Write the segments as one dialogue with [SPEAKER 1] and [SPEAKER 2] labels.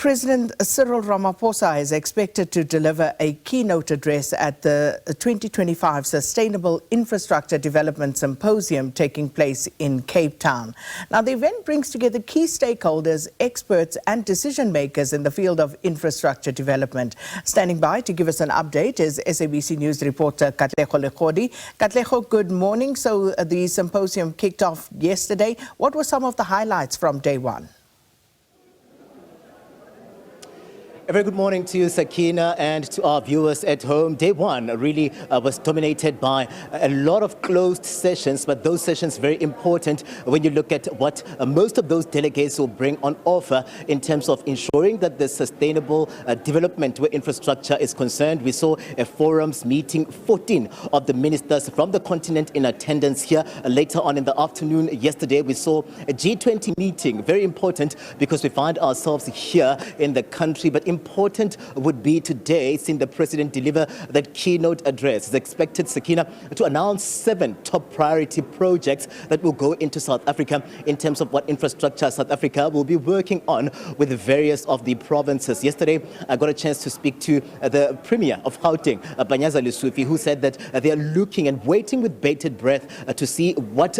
[SPEAKER 1] President Cyril Ramaphosa is expected to deliver a keynote address at the 2025 Sustainable Infrastructure Development Symposium taking place in Cape Town. Now, the event brings together key stakeholders, experts and decision makers in the field of infrastructure development. Standing by to give us an update is SABC News reporter Katlego Legodi. Katlego, good morning. So the symposium kicked off yesterday. What were some of the highlights from day one?
[SPEAKER 2] A very good morning to you, Sakina, and to our viewers at home. Day one really was dominated by a lot of closed sessions, but those sessions very important when you look at what most of those delegates will bring on offer in terms of ensuring that the sustainable development where infrastructure is concerned. We saw a forums meeting 14 of the ministers from the continent in attendance here. Later on in the afternoon yesterday, we saw a G20 meeting, very important because we find ourselves here in the country, but important would be today, seeing the president deliver that keynote address. It's expected, Sakina, to announce 7 top priority projects that will go into South Africa in terms of what infrastructure South Africa will be working on with various of the provinces. Yesterday, I got a chance to speak to the Premier of Gauteng, Panyaza Lesufi, who said that they are looking and waiting with bated breath to see what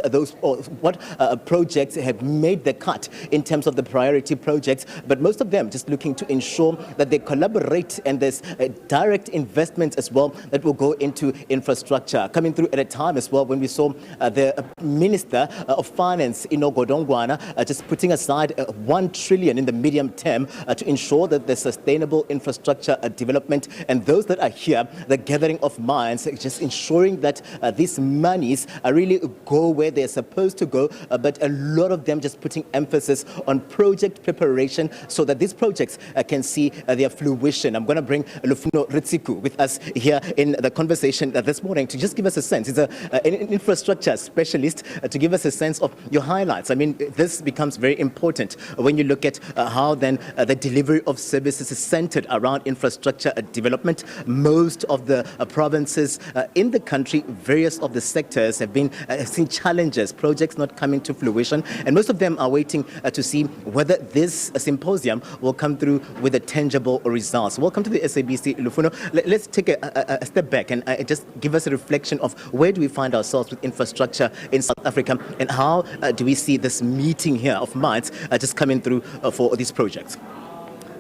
[SPEAKER 2] projects have made the cut in terms of the priority projects, but most of them just looking to ensure that they collaborate and there's direct investments as well that will go into infrastructure. Coming through at a time as well when we saw the Minister of Finance, Godongwana, just putting aside 1 trillion in the medium term to ensure that the sustainable infrastructure development and those that are here, the gathering of minds, just ensuring that these monies really go where they're supposed to go, but a lot of them just putting emphasis on project preparation so that these projects can see their fruition. I'm going to bring Lufuno Ritsiku with us here in the conversation this morning to just give us a sense. He's an infrastructure specialist to give us a sense of your highlights. I mean, this becomes very important when you look at how then the delivery of services is centered around infrastructure development. Most of the provinces in the country, various of the sectors have been seeing challenges, projects not coming to fruition, and most of them are waiting to see whether this symposium will come through with a tangible results. Welcome to the SABC, Lufuno. Let's take a step back and just give us a reflection of where do we find ourselves with infrastructure in South Africa and how do we see this meeting here of minds just coming through for these projects.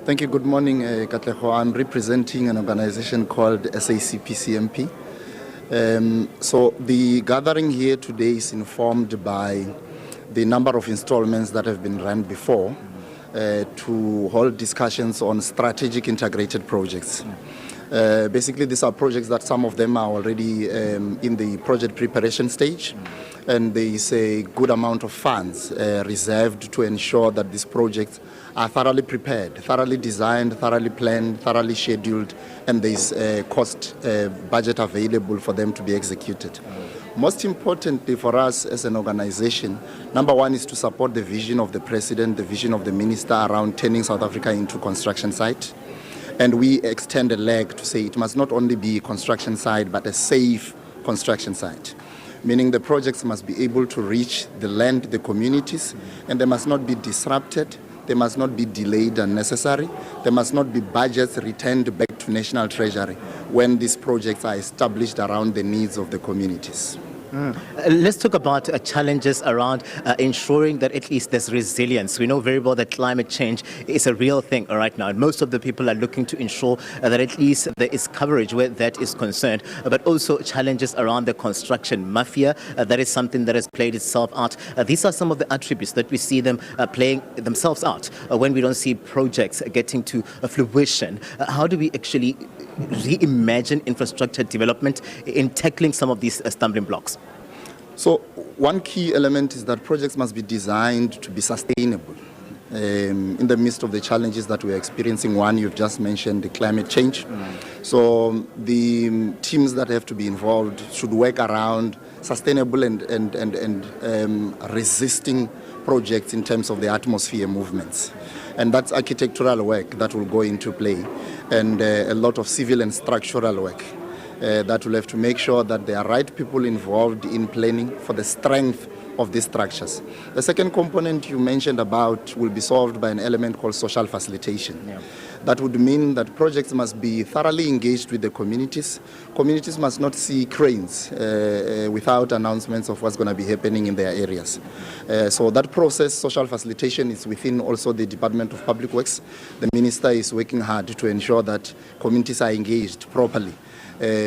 [SPEAKER 3] Thank you. Good morning, Katlego. I'm representing an organization called SACP-CMP. So the gathering here today is informed by the number of installments that have been run before to hold discussions on strategic integrated projects. Basically, these are projects that some of them are already in the project preparation stage, and there is a good amount of funds reserved to ensure that these projects are thoroughly prepared, thoroughly designed, thoroughly planned, thoroughly scheduled, and there is a cost budget available for them to be executed. Most importantly for us as an organization, number one is to support the vision of the president, the vision of the minister around turning South Africa into construction site. And we extend a leg to say it must not only be a construction site, but a safe construction site. Meaning the projects must be able to reach the land, the communities, and they must not be disrupted. They must not be delayed unnecessary. There must not be budgets returned back to National Treasury when these projects are established around the needs of the communities.
[SPEAKER 2] Let's talk about challenges around ensuring that at least there's resilience. We know very well that climate change is a real thing right now. And most of the people are looking to ensure that at least there is coverage where that is concerned, but also challenges around the construction mafia. That is something that has played itself out. These are some of the attributes that we see them playing themselves out when we don't see projects getting to fruition. How do we actually reimagine infrastructure development in tackling some of these stumbling blocks?
[SPEAKER 3] So one key element is that projects must be designed to be sustainable. In the midst of the challenges that we are experiencing, one you've just mentioned, the climate change. So the teams that have to be involved should work around sustainable and resisting projects in terms of the atmosphere movements. And that's architectural work that will go into play, and a lot of civil and structural work that will have to make sure that there are right people involved in planning for the strength of these structures. The second component you mentioned about will be solved by an element called social facilitation.
[SPEAKER 2] Yeah.
[SPEAKER 3] That would mean that projects must be thoroughly engaged with the communities. Communities must not see cranes without announcements of what's going to be happening in their areas. So that process, social facilitation, is within also the Department of Public Works. The Minister is working hard to ensure that communities are engaged properly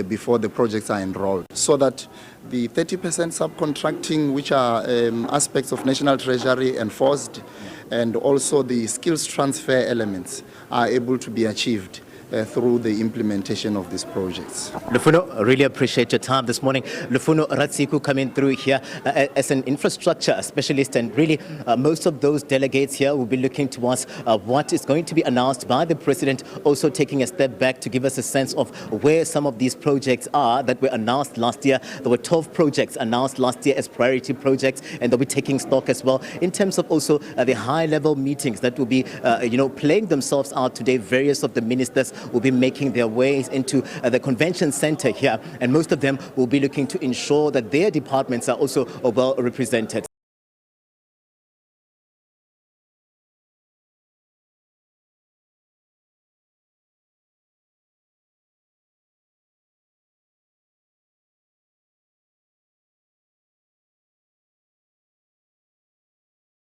[SPEAKER 3] before the projects are enrolled, so that the 30% subcontracting, which are aspects of National Treasury enforced, and also the skills transfer elements are able to be achieved through the implementation of these projects.
[SPEAKER 2] Lufuno, really appreciate your time this morning. Lufuno Ratsiku coming through here as an infrastructure specialist, and really most of those delegates here will be looking towards what is going to be announced by the President, also taking a step back to give us a sense of where some of these projects are that were announced last year. There were 12 projects announced last year as priority projects, and they'll be taking stock as well in terms of also the high-level meetings that will be playing themselves out today. Various of the ministers will be making their ways into the convention center here, and most of them will be looking to ensure that their departments are also well represented.